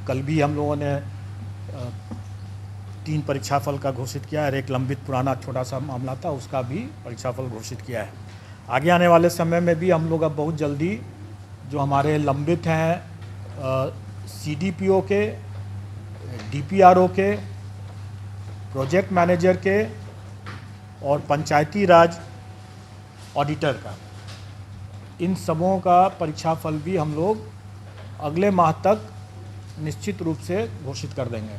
कल भी हम लोगों ने 3 परीक्षाफल का घोषित किया है। एक लंबित पुराना छोटा सा मामला था, उसका भी परीक्षाफल घोषित किया है। आगे आने वाले समय में भी हम लोग अब बहुत जल्दी जो हमारे लंबित हैं CDPO के, DPRO के, प्रोजेक्ट मैनेजर के और पंचायती राज ऑडिटर का, इन सबों का परीक्षाफल भी हम लोग अगले माह तक निश्चित रूप से घोषित कर देंगे।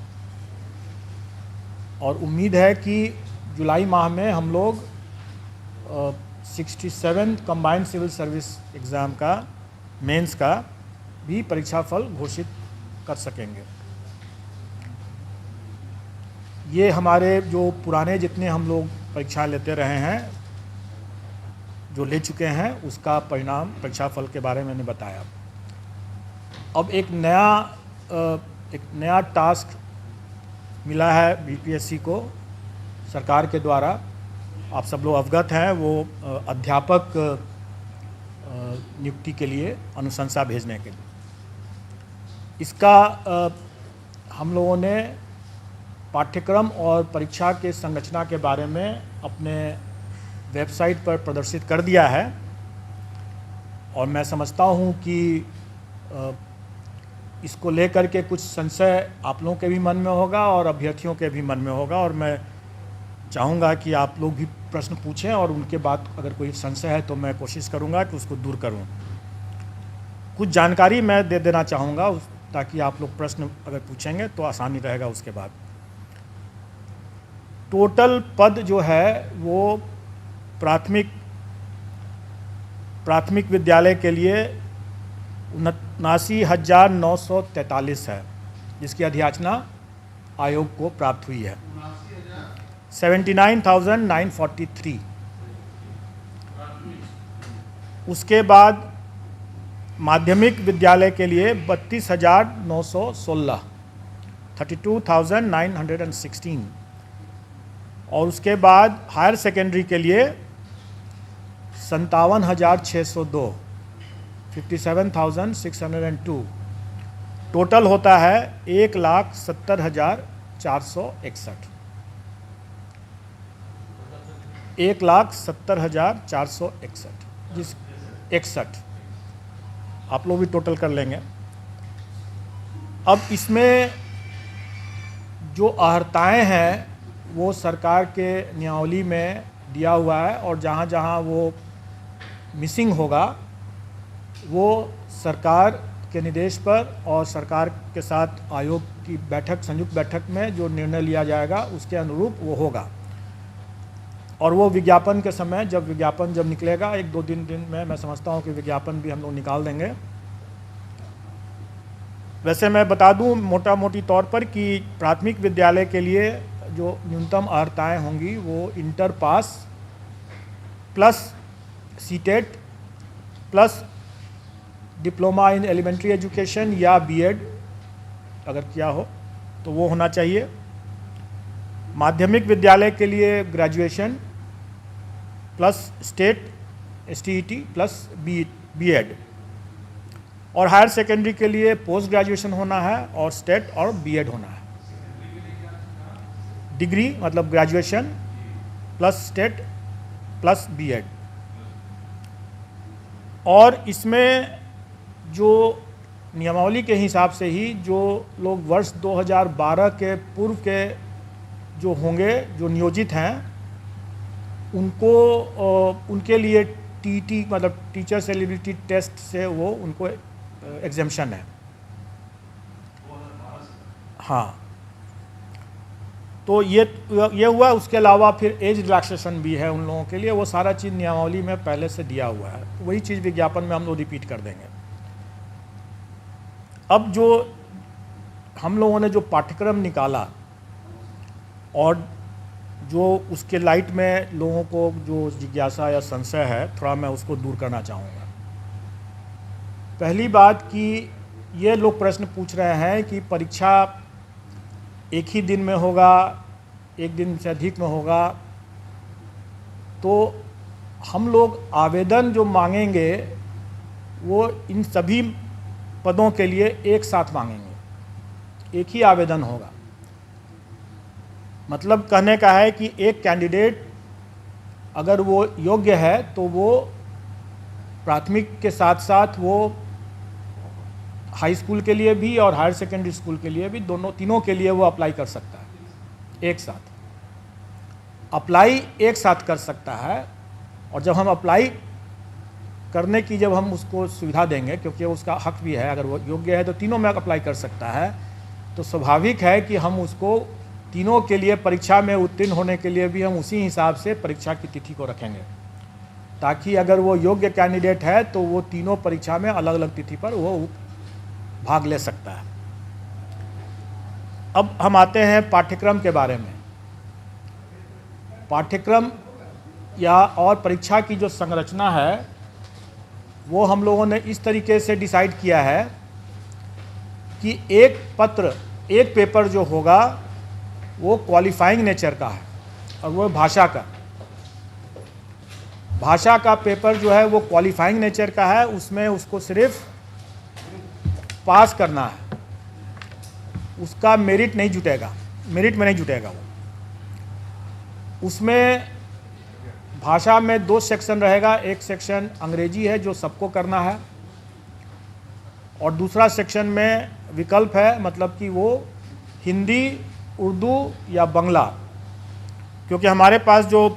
और उम्मीद है कि जुलाई माह में हम लोग 67 कंबाइंड सिविल सर्विस एग्ज़ाम का, मेंस का भी परीक्षाफल घोषित कर सकेंगे। ये हमारे जो पुराने जितने हम लोग परीक्षा लेते रहे हैं, जो ले चुके हैं, उसका परिणाम परीक्षाफल के बारे में मैंने बताया। अब एक नया टास्क मिला है BPSC को सरकार के द्वारा। आप सब लोग अवगत हैं, वो अध्यापक नियुक्ति के लिए अनुशंसा भेजने के लिए। इसका हम लोगों ने पाठ्यक्रम और परीक्षा के संरचना के बारे में अपने वेबसाइट पर प्रदर्शित कर दिया है। और मैं समझता हूँ कि इसको लेकर के कुछ संशय आप लोगों के भी मन में होगा और अभ्यर्थियों के भी मन में होगा, और मैं चाहूँगा कि आप लोग भी प्रश्न पूछें और उनके बाद अगर कोई संशय है तो मैं कोशिश करूँगा कि उसको दूर करूँ। कुछ जानकारी मैं दे देना चाहूँगा ताकि आप लोग प्रश्न अगर पूछेंगे तो आसानी रहेगा। उसके बाद टोटल पद जो है वो प्राथमिक विद्यालय के लिए 79,943 है, जिसकी अधियाचना आयोग को प्राप्त हुई है। 79,943। उसके बाद माध्यमिक विद्यालय के लिए 32,916, 32,916। और उसके बाद हायर सेकेंडरी के लिए 57,602, 57,602। टोटल होता है 1,70,461, 1,70,461, जिस 61 आप लोग भी टोटल कर लेंगे। अब इसमें जो अर्हताएँ हैं वो सरकार के नियमावली में दिया हुआ है, और जहाँ जहाँ वो मिसिंग होगा वो सरकार के निर्देश पर और सरकार के साथ आयोग की बैठक, संयुक्त बैठक में जो निर्णय लिया जाएगा उसके अनुरूप वो होगा। और वो विज्ञापन के समय जब निकलेगा 1-2 दिन में मैं समझता हूँ कि विज्ञापन भी हम लोग निकाल देंगे। वैसे मैं बता दूँ मोटा मोटी तौर पर कि प्राथमिक विद्यालय के लिए जो न्यूनतम अर्हताएँ होंगी वो inter pass plus CTET plus diploma in elementary education या BEd अगर किया हो तो वो होना चाहिए। माध्यमिक विद्यालय के लिए graduation plus state STET plus BEd, और हायर सेकेंडरी के लिए पोस्ट ग्रेजुएशन होना है और स्टेट और BEd होना है। डिग्री मतलब graduation plus state plus BEd। और इसमें जो नियमावली के हिसाब से ही जो लोग वर्ष 2012 के पूर्व के जो होंगे, जो नियोजित हैं, उनके लिए TET मतलब टीचर्स एलिजिबिलिटी टेस्ट से वो उनको एग्जेम्पशन है। हाँ, तो ये हुआ। उसके अलावा फिर एज रिलैक्सेशन भी है उन लोगों के लिए, वो सारा चीज़ नियमावली में पहले से दिया हुआ है। वही चीज़ विज्ञापन में हम लोग रिपीट कर देंगे। अब जो हम लोगों ने जो पाठ्यक्रम निकाला और जो उसके लाइट में लोगों को जो जिज्ञासा या संशय है, थोड़ा मैं उसको दूर करना चाहूँगा। पहली बात कि ये लोग प्रश्न पूछ रहे हैं कि परीक्षा एक ही दिन में होगा, एक दिन से अधिक में होगा, तो हम लोग आवेदन जो मांगेंगे वो इन सभी पदों के लिए एक साथ मांगेंगे। एक ही आवेदन होगा। मतलब कहने का है कि एक कैंडिडेट अगर वो योग्य है तो वो प्राथमिक के साथ साथ वो हाई स्कूल के लिए भी और हायर सेकेंडरी स्कूल के लिए भी, तीनों के लिए वो अप्लाई कर सकता है। एक साथ अप्लाई एक साथ कर सकता है। और जब हम अप्लाई करने की जब हम उसको सुविधा देंगे, क्योंकि उसका हक भी है, अगर वो योग्य है तो तीनों में अप्लाई कर सकता है, तो स्वाभाविक है कि हम उसको तीनों के लिए परीक्षा में उत्तीर्ण होने के लिए भी हम उसी हिसाब से परीक्षा की तिथि को रखेंगे, ताकि अगर वो योग्य कैंडिडेट है तो वो तीनों परीक्षा में अलग अलग तिथि पर वो भाग ले सकता है। अब हम आते हैं पाठ्यक्रम के बारे में। पाठ्यक्रम या और परीक्षा की जो संरचना है वो हम लोगों ने इस तरीके से डिसाइड किया है कि एक पेपर जो होगा वो क्वालिफाइंग नेचर का है और वो भाषा का पेपर जो है वो क्वालिफाइंग नेचर का है। उसमें उसको सिर्फ पास करना है, उसका मेरिट में नहीं जुटेगा वो। उसमें भाषा में 2 सेक्शन रहेगा। एक सेक्शन अंग्रेजी है जो सबको करना है, और दूसरा सेक्शन में विकल्प है, मतलब कि वो हिंदी, उर्दू या बांग्ला। क्योंकि हमारे पास जो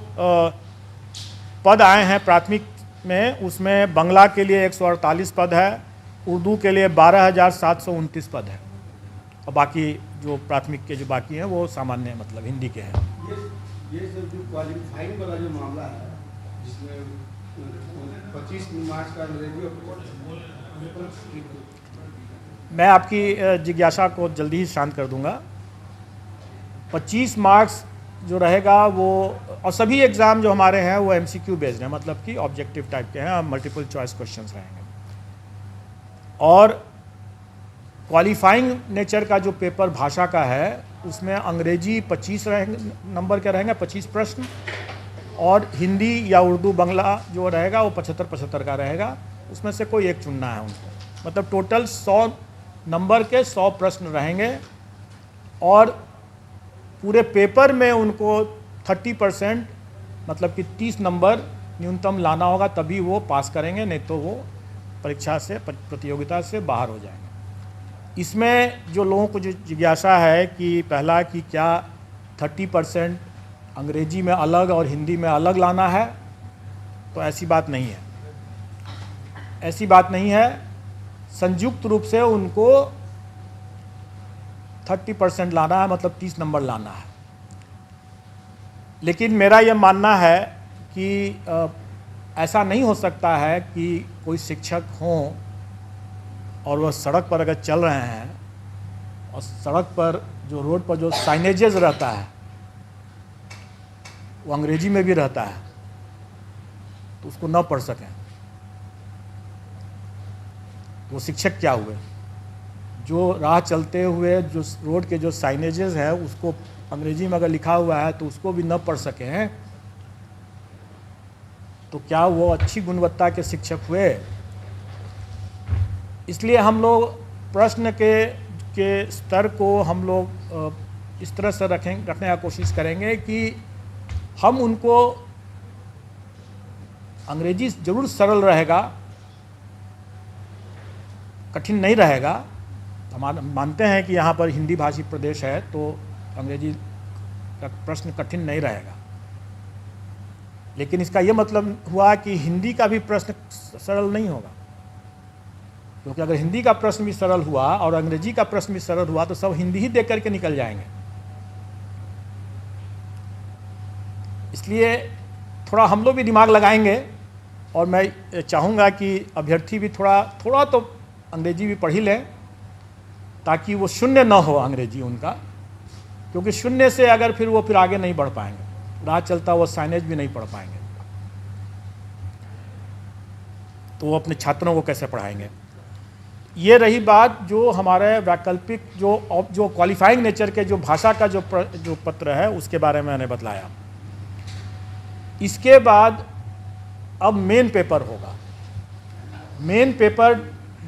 पद आए हैं प्राथमिक में, उसमें बांग्ला के लिए 148 पद है, उर्दू के लिए 12,729 पद है, और बाकी जो प्राथमिक के जो बाकी हैं वो सामान्य मतलब हिंदी के हैं। ये सब जो क्वालिफाइंग वाला जो मामला है, जिसमें 25 मार्क्स का अंग्रेजी और मैं आपकी जिज्ञासा को जल्दी ही शांत कर दूंगा। 25 मार्क्स जो रहेगा वो, और सभी एग्ज़ाम जो हमारे हैं वो MCQ बेस्ड हैं, मतलब कि ऑब्जेक्टिव टाइप के हैं, मल्टीपल चॉइस क्वेश्चंस रहेंगे। और क्वालिफाइंग नेचर का जो पेपर भाषा का है उसमें अंग्रेजी 25 नंबर के रहेंगे, 25 प्रश्न, और हिंदी या उर्दू बांग्ला जो रहेगा वो 75-75 का रहेगा। उसमें से कोई एक चुनना है उनको। मतलब टोटल 100 नंबर के 100 प्रश्न रहेंगे, और पूरे पेपर में उनको 30% मतलब कि 30 नंबर न्यूनतम लाना होगा, तभी वो पास करेंगे, नहीं तो वो परीक्षा से, प्रतियोगिता से बाहर हो जाएंगे। इसमें जो लोगों को जो जिज्ञासा है कि पहला कि क्या 30% अंग्रेजी में अलग और हिंदी में अलग लाना है, तो ऐसी बात नहीं है। संयुक्त रूप से उनको 30% लाना है, मतलब 30 नंबर लाना है। लेकिन मेरा यह मानना है कि ऐसा नहीं हो सकता है कि कोई शिक्षक हों और वह सड़क पर अगर चल रहे हैं और सड़क पर जो रोड पर जो साइनेजेस रहता है वो अंग्रेजी में भी रहता है, तो उसको न पढ़ सकें, तो वो शिक्षक क्या हुए? जो राह चलते हुए जो रोड के जो साइनेजेस हैं उसको अंग्रेजी में अगर लिखा हुआ है तो उसको भी न पढ़ सकें, तो क्या वो अच्छी गुणवत्ता के शिक्षक हुए? इसलिए हम लोग प्रश्न के स्तर को हम लोग इस तरह से रखने का कोशिश करेंगे कि हम उनको, अंग्रेजी ज़रूर सरल रहेगा, कठिन नहीं रहेगा। हम मानते हैं कि यहाँ पर हिंदी भाषी प्रदेश है तो अंग्रेजी का प्रश्न कठिन नहीं रहेगा, लेकिन इसका ये मतलब हुआ कि हिंदी का भी प्रश्न सरल नहीं होगा, क्योंकि अगर हिंदी का प्रश्न भी सरल हुआ और अंग्रेजी का प्रश्न भी सरल हुआ तो सब हिंदी ही देख करके निकल जाएंगे। इसलिए थोड़ा हम लोग भी दिमाग लगाएंगे, और मैं चाहूँगा कि अभ्यर्थी भी थोड़ा तो अंग्रेजी भी पढ़ ही लें, ताकि वो शून्य ना हो अंग्रेजी उनका, क्योंकि शून्य से अगर फिर वो आगे नहीं बढ़ पाएंगे, राह चलता वो साइनेज भी नहीं पढ़ पाएंगे, तो वो अपने छात्रों को कैसे पढ़ाएंगे। ये रही बात जो हमारे वैकल्पिक जो क्वालिफाइंग नेचर के जो भाषा का जो पत्र है उसके बारे में मैंने बतलाया। इसके बाद अब मेन पेपर होगा। मेन पेपर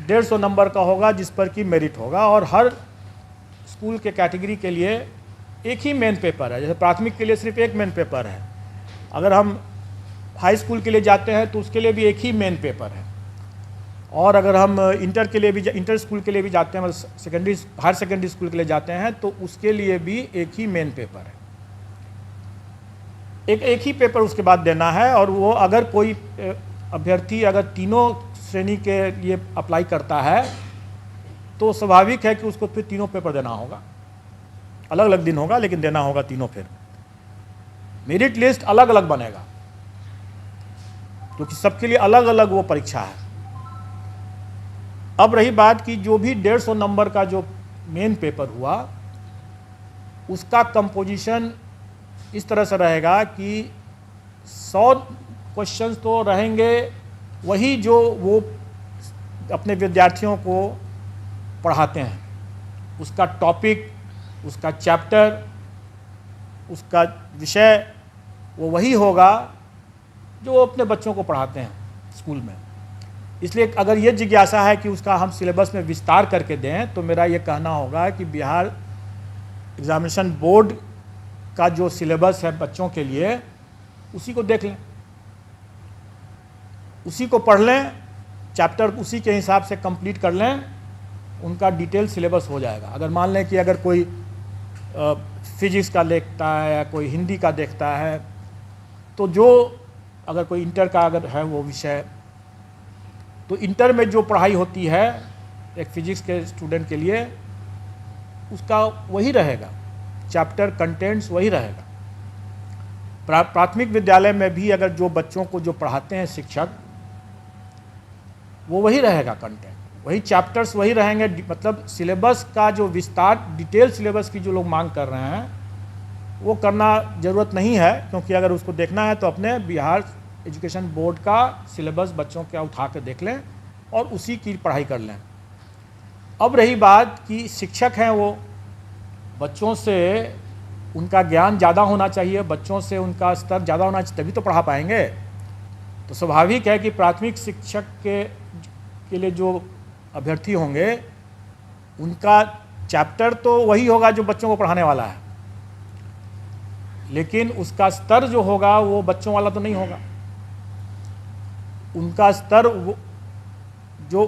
150 नंबर का होगा, जिस पर कि मेरिट होगा, और हर स्कूल के कैटेगरी के लिए एक ही मेन पेपर है। जैसे प्राथमिक के लिए सिर्फ एक मेन पेपर है, अगर हम हाई स्कूल के लिए जाते हैं तो उसके लिए भी एक ही मेन पेपर है, और अगर हम इंटर के लिए भी इंटर स्कूल के लिए भी जाते हैं, मतलब हायर सेकेंडरी स्कूल के लिए जाते हैं तो उसके लिए भी एक ही मेन पेपर है। एक ही पेपर उसके बाद देना है, और वो अगर कोई अभ्यर्थी अगर तीनों श्रेणी के लिए अप्लाई करता है तो स्वाभाविक है कि उसको फिर तीनों पेपर देना होगा। अलग अलग दिन होगा लेकिन देना होगा तीनों। फिर मेरिट लिस्ट अलग अलग बनेगा क्योंकि सबके लिए अलग अलग वो परीक्षा है। अब रही बात कि जो भी 150 नंबर का जो मेन पेपर हुआ उसका कंपोजिशन इस तरह से रहेगा कि 100 क्वेश्चंस तो रहेंगे वही जो वो अपने विद्यार्थियों को पढ़ाते हैं, उसका टॉपिक, उसका चैप्टर, उसका विषय वो वही होगा जो वो अपने बच्चों को पढ़ाते हैं स्कूल में। इसलिए अगर ये जिज्ञासा है कि उसका हम सिलेबस में विस्तार करके दें तो मेरा ये कहना होगा कि बिहार एग्जामिनेशन बोर्ड का जो सिलेबस है बच्चों के लिए उसी को देख लें, उसी को पढ़ लें, चैप्टर उसी के हिसाब से कंप्लीट कर लें, उनका डिटेल सिलेबस हो जाएगा। अगर मान लें कि अगर कोई फिजिक्स का देखता है या कोई हिंदी का देखता है तो जो अगर कोई इंटर का अगर है वो विषय, तो इंटर में जो पढ़ाई होती है एक फिजिक्स के स्टूडेंट के लिए उसका वही रहेगा, चैप्टर कंटेंट्स वही रहेगा। प्राथमिक विद्यालय में भी अगर जो बच्चों को जो पढ़ाते हैं शिक्षक वो वही रहेगा, कंटेंट वही, चैप्टर्स वही रहेंगे। मतलब सिलेबस का जो विस्तार, डिटेल सिलेबस की जो लोग मांग कर रहे हैं वो करना ज़रूरत नहीं है, क्योंकि अगर उसको देखना है तो अपने बिहार एजुकेशन बोर्ड का सिलेबस बच्चों का उठा कर देख लें और उसी की पढ़ाई कर लें। अब रही बात कि शिक्षक हैं वो बच्चों से उनका ज्ञान ज़्यादा होना चाहिए, बच्चों से उनका स्तर ज़्यादा होना चाहिए, तभी तो पढ़ा पाएंगे। तो स्वाभाविक है कि प्राथमिक शिक्षक के लिए जो अभ्यर्थी होंगे उनका चैप्टर तो वही होगा जो बच्चों को पढ़ाने वाला है, लेकिन उसका स्तर जो होगा वो बच्चों वाला तो नहीं होगा। उनका स्तर जो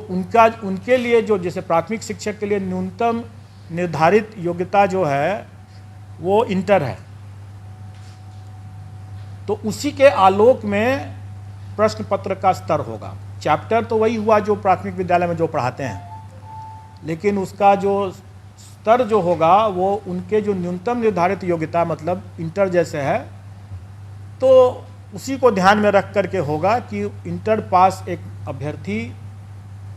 उनके लिए जो जैसे प्राथमिक शिक्षक के लिए न्यूनतम निर्धारित योग्यता जो है वो इंटर है, तो उसी के आलोक में प्रश्न पत्र का स्तर होगा। चैप्टर तो वही हुआ जो प्राथमिक विद्यालय में जो पढ़ाते हैं, लेकिन उसका जो स्तर जो होगा वो उनके जो न्यूनतम निर्धारित योग्यता मतलब इंटर जैसे है, तो उसी को ध्यान में रख करके होगा कि इंटर पास एक अभ्यर्थी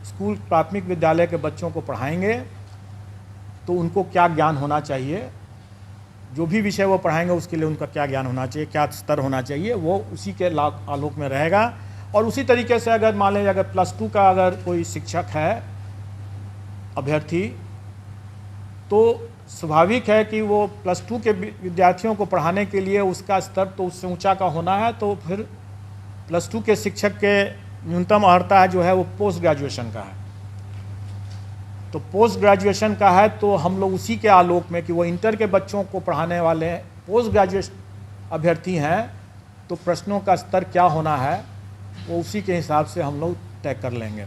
स्कूल प्राथमिक विद्यालय के बच्चों को पढ़ाएंगे तो उनको क्या ज्ञान होना चाहिए, जो भी विषय वो पढ़ाएंगे उसके लिए उनका क्या ज्ञान होना चाहिए, क्या स्तर होना चाहिए, वो उसी के आलोक में रहेगा। और उसी तरीके से अगर मान लीजिए अगर +2 का अगर कोई शिक्षक है अभ्यर्थी, तो स्वाभाविक है कि वो +2 के विद्यार्थियों को पढ़ाने के लिए उसका स्तर तो उससे ऊंचा का होना है, तो फिर +2 के शिक्षक के न्यूनतम अर्हता जो है वो पोस्ट ग्रेजुएशन का है। तो पोस्ट ग्रेजुएशन का है तो हम लोग उसी के आलोक में कि वो इंटर के बच्चों को पढ़ाने वाले पोस्ट ग्रेजुएट अभ्यर्थी हैं, तो प्रश्नों का स्तर क्या होना है वो उसी के हिसाब से हम लोग तय कर लेंगे।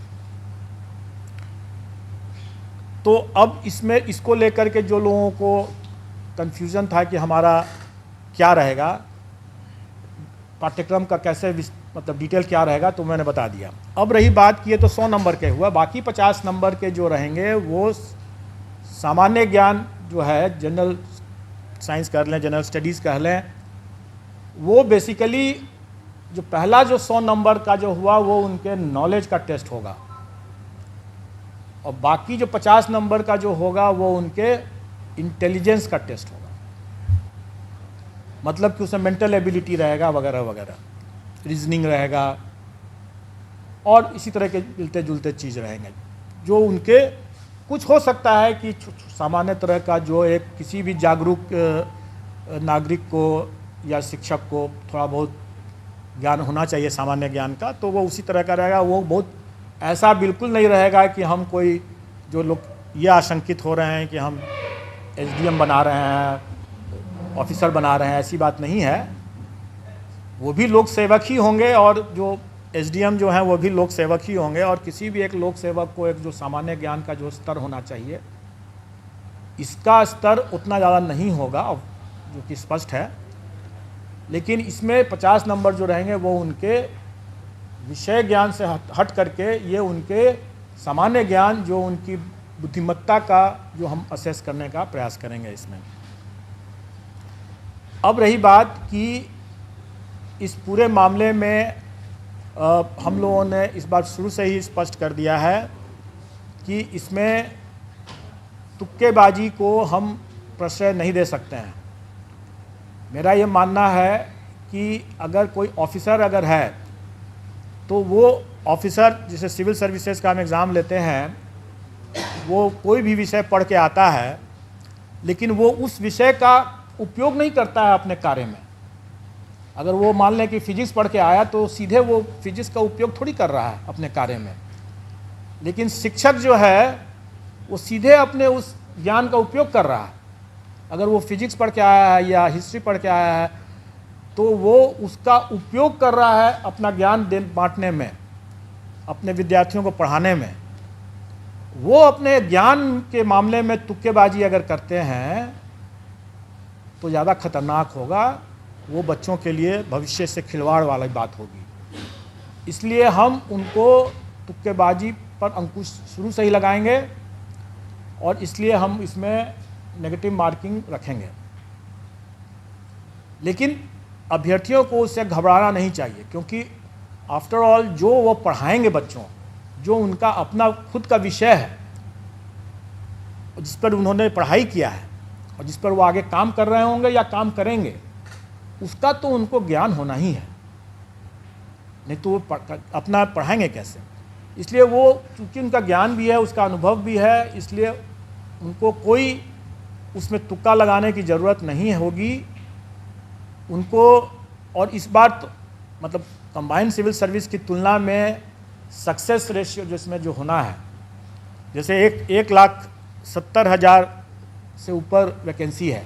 तो अब इसमें इसको लेकर के जो लोगों को कन्फ्यूज़न था कि हमारा क्या रहेगा, पाठ्यक्रम का कैसे मतलब डिटेल क्या रहेगा, तो मैंने बता दिया। अब रही बात कि ये तो 100 नंबर के हुआ, बाकी 50 नंबर के जो रहेंगे वो सामान्य ज्ञान जो है, जनरल साइंस कर लें, जनरल स्टडीज़ कह लें, वो बेसिकली जो पहला जो 100 नंबर का जो हुआ वो उनके नॉलेज का टेस्ट होगा, और बाकी जो 50 नंबर का जो होगा वो उनके इंटेलिजेंस का टेस्ट होगा। मतलब कि उसमें मेंटल एबिलिटी रहेगा वगैरह वगैरह, रीजनिंग रहेगा और इसी तरह के मिलते जुलते चीज़ रहेंगे, जो उनके कुछ हो सकता है कि सामान्य तरह का जो एक किसी भी जागरूक नागरिक को या शिक्षक को थोड़ा बहुत ज्ञान होना चाहिए सामान्य ज्ञान का, तो वो उसी तरह का रहेगा। वो बहुत ऐसा बिल्कुल नहीं रहेगा कि हम कोई जो लोग ये आशंकित हो रहे हैं कि हम एसडीएम बना रहे हैं, ऑफिसर बना रहे हैं, ऐसी बात नहीं है। वो भी लोक सेवक ही होंगे और जो एसडीएम जो हैं वो भी लोक सेवक ही होंगे। और किसी भी एक लोक सेवक को एक जो सामान्य ज्ञान का जो स्तर होना चाहिए, इसका स्तर उतना ज़्यादा नहीं होगा, जो कि स्पष्ट है। लेकिन इसमें 50 नंबर जो रहेंगे वो उनके विषय ज्ञान से हट करके ये उनके सामान्य ज्ञान, जो उनकी बुद्धिमत्ता का जो हम असेस करने का प्रयास करेंगे इसमें। अब रही बात कि इस पूरे मामले में हम लोगों ने इस बात शुरू से ही स्पष्ट कर दिया है कि इसमें तुक्केबाजी को हम प्रश्रय नहीं दे सकते हैं। मेरा ये मानना है कि अगर कोई ऑफिसर अगर है तो वो ऑफिसर, जिसे सिविल सर्विसेज का हम एग्ज़ाम लेते हैं, वो कोई भी विषय पढ़ के आता है, लेकिन वो उस विषय का उपयोग नहीं करता है अपने कार्य में। अगर वो मान लें कि फिजिक्स पढ़ के आया तो सीधे वो फिजिक्स का उपयोग थोड़ी कर रहा है अपने कार्य में। लेकिन शिक्षक जो है वो सीधे अपने उस ज्ञान का उपयोग कर रहा है। अगर वो फिजिक्स पढ़ के आया है या हिस्ट्री पढ़ के आया है तो वो उसका उपयोग कर रहा है अपना ज्ञान बांटने में, अपने विद्यार्थियों को पढ़ाने में। वो अपने ज्ञान के मामले में तुक्केबाजी अगर करते हैं तो ज़्यादा खतरनाक होगा, वो बच्चों के लिए भविष्य से खिलवाड़ वाली बात होगी। इसलिए हम उनको तुक्केबाजी पर अंकुश शुरू से ही लगाएंगे और इसलिए हम इसमें नेगेटिव मार्किंग रखेंगे। लेकिन अभ्यर्थियों को उससे घबराना नहीं चाहिए, क्योंकि आफ्टर ऑल जो वो पढ़ाएंगे बच्चों, जो उनका अपना खुद का विषय है, जिस पर उन्होंने पढ़ाई किया है और जिस पर वो आगे काम कर रहे होंगे या काम करेंगे, उसका तो उनको ज्ञान होना ही है, नहीं तो वो अपना पढ़ाएंगे कैसे। इसलिए वो चूँकि उनका ज्ञान भी है, उसका अनुभव भी है, इसलिए उनको कोई उसमें तुक्का लगाने की ज़रूरत नहीं होगी उनको। और इस बार तो मतलब कंबाइंड सिविल सर्विस की तुलना में सक्सेस रेशियो जिसमें जो होना है, जैसे 1,70,000 से ऊपर वैकेंसी है।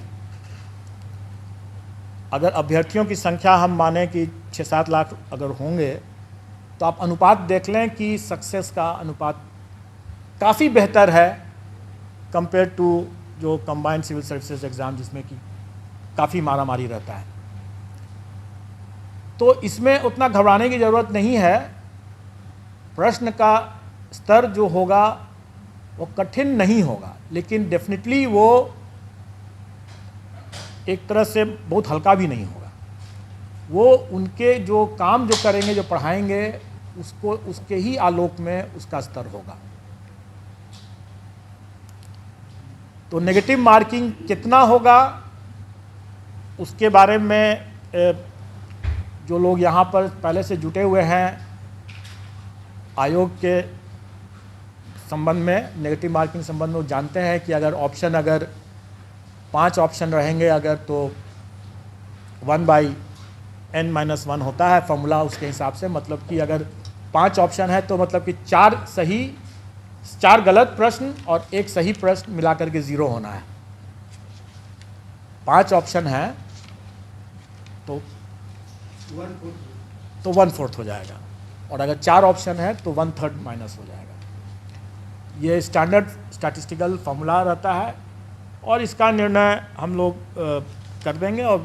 अगर अभ्यर्थियों की संख्या हम माने कि 6-7 लाख अगर होंगे तो आप अनुपात देख लें कि सक्सेस का अनुपात काफ़ी बेहतर है कंपेयर टू जो कंबाइंड सिविल सर्विसेज एग्ज़ाम, जिसमें कि काफ़ी मारामारी रहता है। तो इसमें उतना घबराने की ज़रूरत नहीं है। प्रश्न का स्तर जो होगा वो कठिन नहीं होगा, लेकिन डेफिनेटली वो एक तरह से बहुत हल्का भी नहीं होगा। वो उनके जो काम जो करेंगे, जो पढ़ाएंगे, उसको उसके ही आलोक में उसका स्तर होगा। तो नेगेटिव मार्किंग कितना होगा उसके बारे में जो लोग यहाँ पर पहले से जुटे हुए हैं आयोग के संबंध में, नेगेटिव मार्किंग संबंध में, वो जानते हैं कि अगर 5 ऑप्शन रहेंगे अगर, तो 1/n-1 होता है फॉर्मूला उसके हिसाब से। मतलब कि अगर 5 ऑप्शन है तो मतलब कि 4 गलत प्रश्न और 1 सही प्रश्न मिलाकर के 0 होना है। 5 ऑप्शन है तो 1/4 हो जाएगा, और अगर 4 ऑप्शन है तो 1/3 माइनस हो जाएगा। ये स्टैंडर्ड स्टैटिस्टिकल फार्मूला रहता है और इसका निर्णय हम लोग कर देंगे और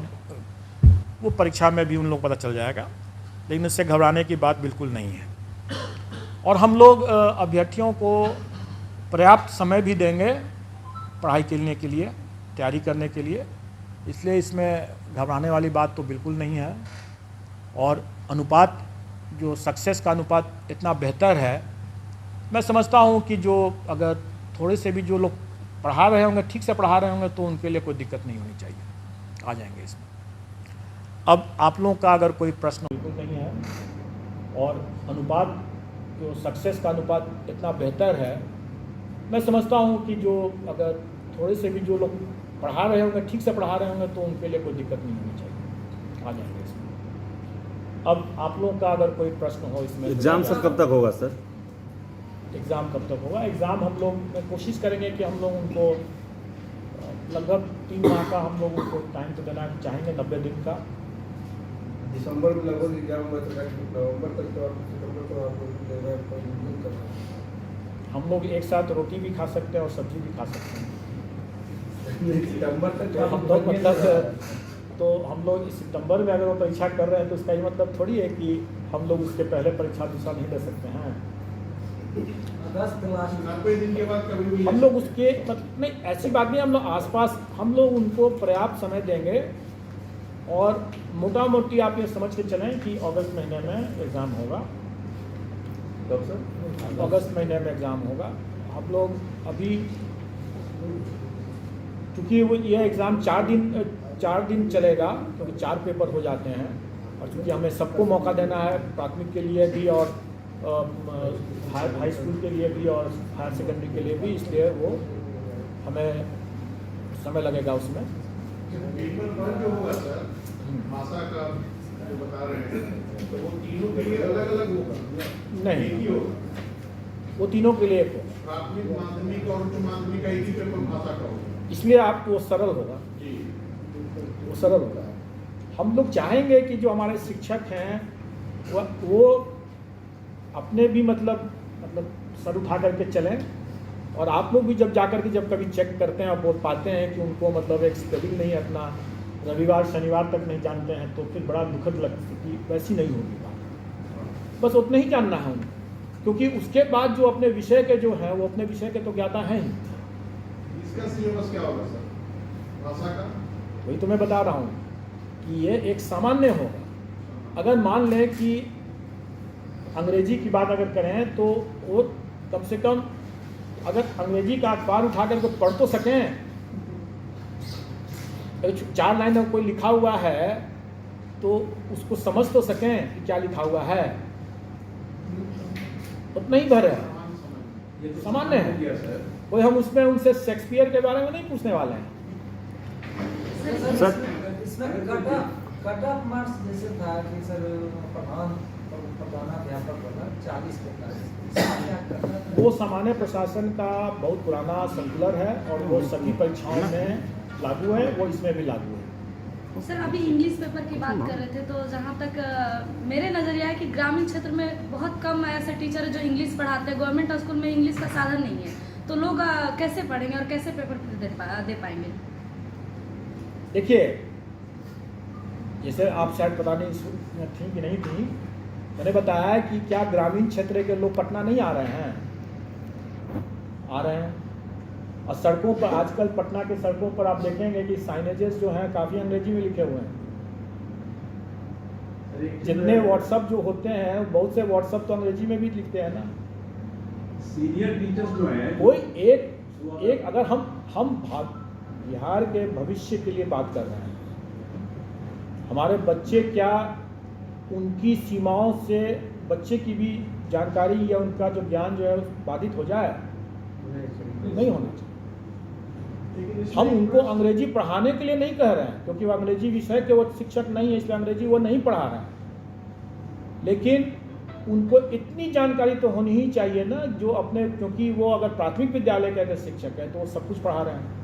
वो परीक्षा में भी उन लोग पता चल जाएगा। लेकिन इससे घबराने की बात बिल्कुल नहीं है। और हम लोग अभ्यर्थियों को पर्याप्त समय भी देंगे पढ़ाई करने के लिए, तैयारी करने के लिए, इसलिए इसमें घबराने वाली बात तो बिल्कुल नहीं है। और अनुपात, जो सक्सेस का अनुपात इतना बेहतर है, मैं समझता हूँ कि जो अगर थोड़े से भी जो लोग पढ़ा रहे होंगे, ठीक से पढ़ा रहे होंगे, तो उनके लिए कोई दिक्कत नहीं होनी चाहिए, आ जाएंगे इसमें। अब आप लोगों का अगर कोई प्रश्न बिल्कुल नहीं है, और अनुपात जो सक्सेस का अनुपात इतना बेहतर है, मैं समझता हूँ कि जो अगर थोड़े से भी जो लोग पढ़ा रहे होंगे, ठीक से पढ़ा रहे होंगे, तो उनके लिए कोई दिक्कत नहीं होनी चाहिए, आ जाएंगे इसमें। अब आप लोगों का अगर कोई प्रश्न हो इसमें। एग्ज़ाम सर कब तक होगा सर? एग्ज़ाम कब तक होगा? एग्ज़ाम हम लोग कोशिश करेंगे कि हम लोग उनको लगभग 3 माह का हम लोग उनको टाइम तो देना चाहेंगे, 90 दिन का। दिसंबर में लगभग एग्जाम हुआ था, नवंबर तक तो आप सितंबर तो आप देना करना। हम लोग एक साथ रोटी भी खा सकते हैं और सब्जी भी खा सकते हैं। सितंबर तक तो हम लोग मतलब तो हम लोग इस सितंबर में अगर वो परीक्षा कर रहे हैं तो इसका ये मतलब थोड़ी है कि हम लोग उसके पहले परीक्षा दूसरा नहीं दे सकते हैं। 90 दिन के बाद कभी भी हम लोग उसके मतलब नहीं, ऐसी बात नहीं, हम लोग आसपास हम लोग उनको पर्याप्त समय देंगे। और मोटा मोटी आप ये समझ के चलें कि अगस्त महीने में एग्ज़ाम होगा। कब सर? अगस्त महीने में एग्ज़ाम होगा। हम लोग अभी चूँकि वो ये एग्ज़ाम 4 दिन चलेगा, क्योंकि 4 पेपर हो जाते हैं। और चूँकि हमें सबको मौका देना है, प्राथमिक के लिए भी और हाई स्कूल के लिए भी और हायर सेकेंडरी के लिए भी, इसलिए वो हमें समय लगेगा उसमें। पेपर 1 जो होगा सर, भाषा का जो बता रहे हैं, तो वो तीनों के लिए अलग अलग होगा? नहीं, एक ही होगा? वो तीनों के लिए एक होगा। प्राथमिक, माध्यमिक और उच्च माध्यमिक का एक ही पेपर भाषा का होगा? इसलिए आप वो सरल होगा, जी, वो सरल होगा। हम लोग चाहेंगे कि जो हमारे शिक्षक हैं वो अपने भी मतलब सर उठा करके चलें। और आप लोग भी जब जाकर के जब कभी चेक करते हैं और बोल पाते हैं कि उनको मतलब एक स्पेलिंग नहीं है अपना, रविवार शनिवार तक नहीं जानते हैं, तो फिर बड़ा दुखद लगती कि वैसी नहीं होगी बात। बस उतना ही जानना है उनको, क्योंकि उसके बाद जो अपने विषय के जो हैं वो अपने विषय के तो ज्ञाता हैं ही। इसका सिलेबस क्या होगा सर, भाषा का? वही तो मैं बता रहा हूँ कि ये एक सामान्य होगा। अगर मान लें कि अंग्रेजी की बात अगर करें तो वो कम से कम अगर अंग्रेजी का अखबार उठा कर पढ़ तो सकें, 4 लाइन में कोई लिखा हुआ है तो उसको समझ तो सकें कि क्या लिखा हुआ है। उतना ही भर है, सामान्य है। कोई हम उसमें उनसे शेक्सपियर के बारे में नहीं पूछने वाले हैं। इसमें कट ऑफ मार्क्स जैसे था कि सर प्रधानाध्यापक वाला 40 वो सामान्य प्रशासन का बहुत पुराना सर्कुलर है और वो सभी परीक्षाओं में लागू है, वो इसमें भी लागू है। सर अभी इंग्लिश पेपर की बात कर रहे थे, तो जहाँ तक मेरे नज़रिया है कि ग्रामीण क्षेत्र में बहुत कम ऐसे टीचर है जो इंग्लिश पढ़ाते हैं। गवर्नमेंट स्कूल में इंग्लिश का साधन नहीं है, तो लोग कैसे पढ़ेंगे और कैसे पेपर दे पाएंगे? देखिए, जैसे आप शायद पता नहीं थी कि नहीं थी, मैंने बताया कि क्या ग्रामीण क्षेत्र के लोग पटना नहीं आ रहे हैं? आ रहे हैं। और सड़कों पर आजकल पटना के सड़कों पर आप देखेंगे कि साइनेजेस जो हैं काफ़ी अंग्रेजी में लिखे हुए हैं। जितने व्हाट्सअप जो होते हैं, बहुत से व्हाट्सअप तो अंग्रेजी में भी लिखते हैं ना। सीनियर टीचर्स जो हैं, कोई एक अगर हम बिहार के भविष्य के लिए बात कर रहे हैं, हमारे बच्चे क्या उनकी सीमाओं से बच्चे की भी जानकारी या उनका जो ज्ञान जो है बाधित हो जाए? नहीं होना चाहिए। हम उनको अंग्रेजी पढ़ाने के लिए नहीं कह रहे हैं, क्योंकि वो अंग्रेजी विषय के वो शिक्षक नहीं है, इसलिए अंग्रेजी वो नहीं पढ़ा रहे हैं। लेकिन उनको इतनी जानकारी तो होनी ही चाहिए ना, जो अपने, क्योंकि वो अगर प्राथमिक विद्यालय के अगर शिक्षक है तो वो सब कुछ पढ़ा रहे हैं।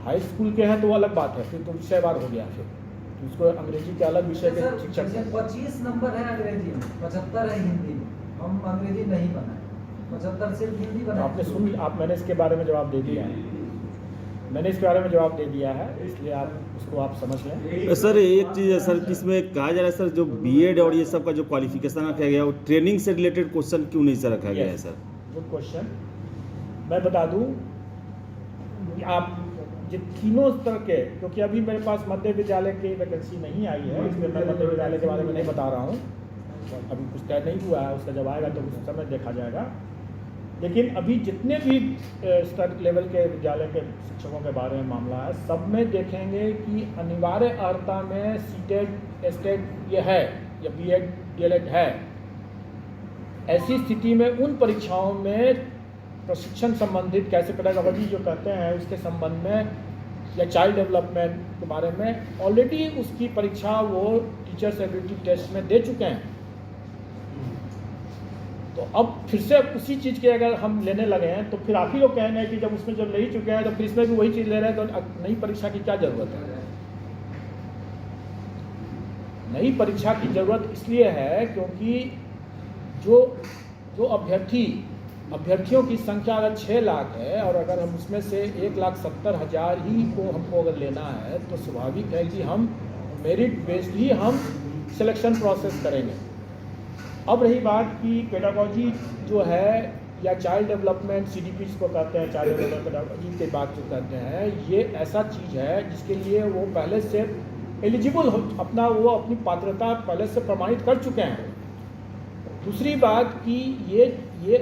हाई स्कूल के हैं तो वो अलग बात है, फिर तो विषयवार हो गया, फिर तो उसको अंग्रेजी के अलग विषय के शिक्षक हैं। 25 नंबर है अंग्रेजी में, 75 है हिंदी में। हम अंग्रेजी नहीं बनाए, 75 सिर्फ हिंदी बनाए। आपने सुन, मैंने इसके बारे में जवाब दे दिया है, मैंने इसके बारे में जवाब दे दिया है, इसलिए आप उसको आप समझ लें। सर एक चीज़ है सर, किसमें कहा जा रहा है सर, जो बीएड और ये सब का जो क्वालिफिकेशन रखा गया है, वो ट्रेनिंग से रिलेटेड क्वेश्चन क्यों नहीं सर रखा गया है सर? Good question. मैं बता दूं कि आप तीनों स्तर के, क्योंकि अभी मेरे पास मध्य विद्यालय की वैकेंसी नहीं आई है, इसलिए मैं मध्य विद्यालय के बारे में नहीं बता रहा हूँ। अभी कुछ तय नहीं हुआ है, उसका जब आएगा तो उस समय देखा जाएगा। लेकिन अभी जितने भी स्तर लेवल के विद्यालय के शिक्षकों के बारे में मामला है, सब में देखेंगे कि अनिवार्य अर्हता में सीटेट एस्टेट ये है या बीएड डीएलएड है। ऐसी स्थिति में उन परीक्षाओं में प्रशिक्षण संबंधित कैसे पेडागोजी जो कहते हैं उसके संबंध में या चाइल्ड डेवलपमेंट के बारे में ऑलरेडी उसकी परीक्षा वो टीचर्स एबिलिटी टेस्ट में दे चुके हैं। तो अब फिर से उसी चीज़ के अगर हम लेने लगे हैं तो फिर आप ही लोग कहेंगे कि जब उसमें जब ले ही चुके हैं तो फिर इसमें भी वही चीज़ ले रहे हैं, तो नई परीक्षा की क्या ज़रूरत है? नई परीक्षा की ज़रूरत इसलिए है क्योंकि जो अभ्यर्थियों की संख्या अगर 6 लाख है और अगर हम उसमें से 1,70,000 ही को हमको अगर लेना है तो स्वाभाविक है कि हम मेरिट बेस्ड ही हम सिलेक्शन प्रोसेस करेंगे। अब रही बात कि पेडागोजी जो है या चाइल्ड डेवलपमेंट CDP जिसको कहते हैं, चाइल्ड डेवलपमेंट पेडागोजी के बात जो कहते हैं, ये ऐसा चीज़ है जिसके लिए वो पहले से एलिजिबल हो, वो अपनी पात्रता पहले से प्रमाणित कर चुके हैं। दूसरी बात कि ये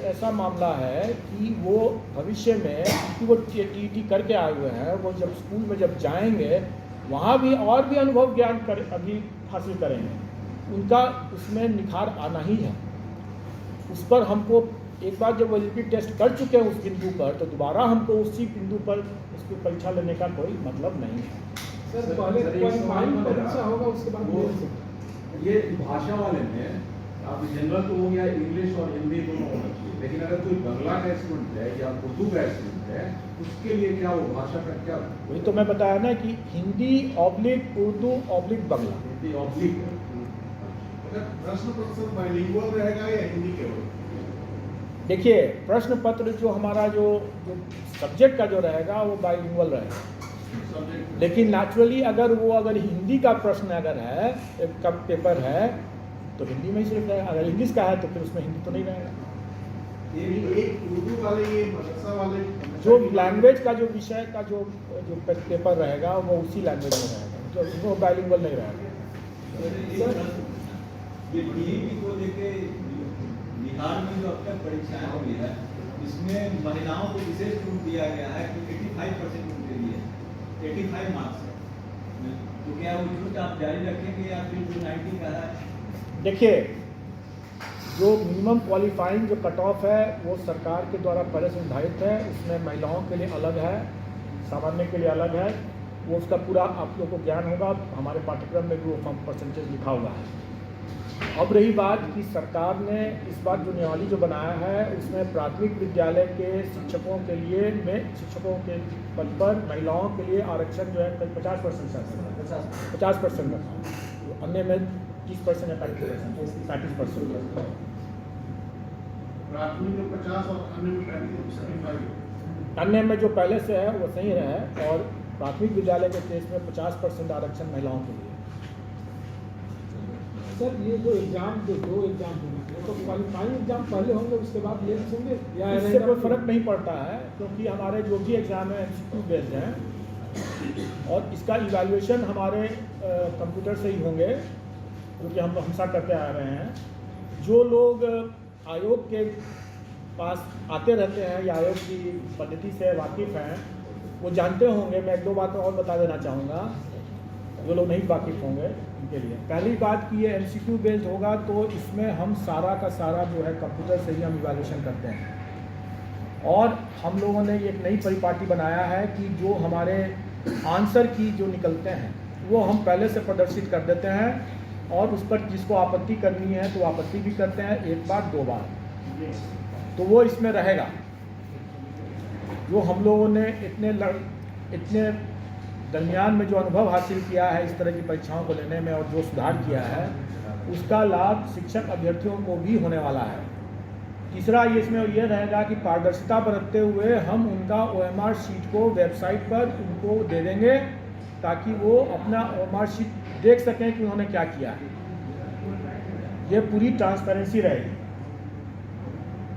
ऐसा मामला है कि वो भविष्य में कि वो TET करके आए हुए हैं, वो जब स्कूल में जब जाएंगे वहाँ भी और भी अनुभव ज्ञान अभी हासिल करेंगे, उनका उसमें निखार आना ही है। उस पर हमको एक बार जब वो एलिजिबिलिटी टेस्ट कर चुके हैं उस बिंदु पर, तो दोबारा हमको उसी बिंदु पर उसकी परीक्षा लेने का कोई मतलब नहीं है। सर पहले क्वालिफाइंग परीक्षा होगा, उसके बाद ये भाषा वाले में आप जनरल तो हो गया, इंग्लिश और हिंदी दोनों होना चाहिए, लेकिन अगर कोई बांग्ला का स्टूडेंट है या उर्दू का स्टूडेंट है उसके लिए क्या वो भाषा का क्या? वही तो मैं बताया ना कि Hindi oblique Urdu oblique Bangla. Hindi oblique है। अगर प्रश्न पत्र बाइलिंगुअल रहेगा या हिंदी केवल? देखिए, प्रश्न पत्र जो हमारा जो सब्जेक्ट का जो रहेगा वो बाइलिंगुअल रहेगा, लेकिन नेचुरली अगर हिंदी का प्रश्न अगर है, एक का पेपर है तो हिंदी में ही सिर्फ रहेगा। अगर इंग्लिश का है तो फिर उसमें हिंदी तो नहीं रहेगा। ये एक उर्दू वाले, ये मदरसा वाले जो लैंग्वेज का जो विषय का जो पेपर रहेगा वो उसी लैंग्वेज में रहेगा, जो वो बाइलिंगुअल नहीं रहेगा। ये DEP को लेके बिहार में जो अब तक परीक्षाएं हुई है, इसमें महिलाओं को विशेष छूट दिया गया है कि 85% उनके लिए 85 मार्क्स है, तो क्या वो छूट आप जारी रखेंगे या फिर जो 90 का है? देखिए, जो मिनिमम क्वालिफाइंग जो कट ऑफ है वो सरकार के द्वारा पहले से निर्धारित है। उसमें महिलाओं के लिए अलग है, सामान्य के लिए अलग है। वो उसका पूरा आप लोग को ज्ञान होगा, हमारे पाठ्यक्रम में भी वो परसेंटेज लिखा हुआ है। अब रही बात कि सरकार ने इस बार जो नियमावली जो बनाया है उसमें प्राथमिक विद्यालय के शिक्षकों के लिए शिक्षकों के पद पर महिलाओं के लिए आरक्षण जो है 50% है, 50% रखा, अन्य में 30% या 35%। प्राथमिक में 50 और अन्य में 35। अन्य में जो पहले से है वो सही रहे, और प्राथमिक विद्यालय के केस में 50% आरक्षण महिलाओं के लिए। सर ये जो एग्जाम दो एग्जाम होंगे तो क्वालिफाइंग एग्जाम पहले होंगे उसके बाद मेंस होंगे या इससे कोई फर्क नहीं पड़ता है, क्योंकि हमारे जो भी एग्ज़ाम है MCQ बेस्ड हैं और इसका इवैल्यूएशन हमारे कंप्यूटर से ही होंगे, क्योंकि हम हमेशा करते आ रहे हैं। जो लोग आयोग के पास आते रहते हैं या आयोग की पद्धति से वाकिफ़ हैं वो जानते होंगे। मैं एक दो बातें और बता देना चाहूँगा जो लोग नहीं वाकिफ़ होंगे उनके लिए। पहली बात कि ये MCQ बेस्ड होगा तो इसमें हम सारा का सारा जो है कंप्यूटर से ही हम इवैल्यूएशन करते हैं, और हम लोगों ने एक नई परिपाटी बनाया है कि जो हमारे आंसर की जो निकलते हैं वो हम पहले से प्रदर्शित कर देते हैं, और उस पर जिसको आपत्ति करनी है तो आपत्ति भी करते हैं, एक बार दो बार, तो वो इसमें रहेगा। जो हम लोगों ने इतने दरमियान में जो अनुभव हासिल किया है इस तरह की परीक्षाओं को लेने में और जो सुधार किया है उसका लाभ शिक्षक अभ्यर्थियों को भी होने वाला है। तीसरा ये इसमें ये रहेगा कि पारदर्शिता बरतते हुए हम उनका OMR शीट को वेबसाइट पर उनको दे देंगे ताकि वो अपना OMR शीट देख सकें कि उन्होंने क्या किया है। ये पूरी ट्रांसपेरेंसी रहेगी।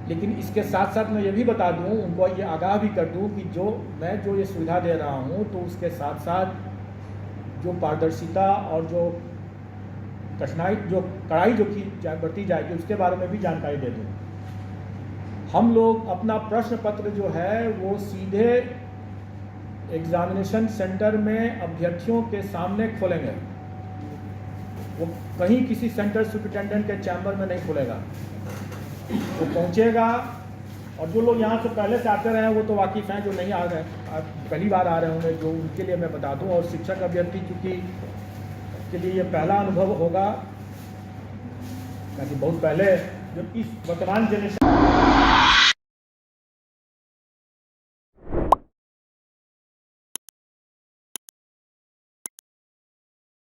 लेकिन इसके साथ साथ मैं ये भी बता दूं, उनको ये आगाह भी कर दूं कि जो ये सुविधा दे रहा हूं तो उसके साथ साथ जो पारदर्शिता और जो कड़ाई जो की बरती जाएगी उसके बारे में भी जानकारी दे दूं। हम लोग अपना प्रश्न पत्र जो है वो सीधे एग्जामिनेशन सेंटर में अभ्यर्थियों के सामने खोलेंगे, वो कहीं किसी सेंटर सुपरिटेंडेंट के चैम्बर में नहीं खोलेगा। वो पहुंचेगा, और जो लोग यहाँ से पहले से आते रहे वो तो वाकिफ़ हैं, जो नहीं आ गए पहली बार आ रहे होंगे जो उनके लिए मैं बता दूं। और शिक्षक अभ्यर्थी चूँकि के लिए ये पहला अनुभव होगा, क्योंकि बहुत पहले जब इस वर्तमान जनरेशन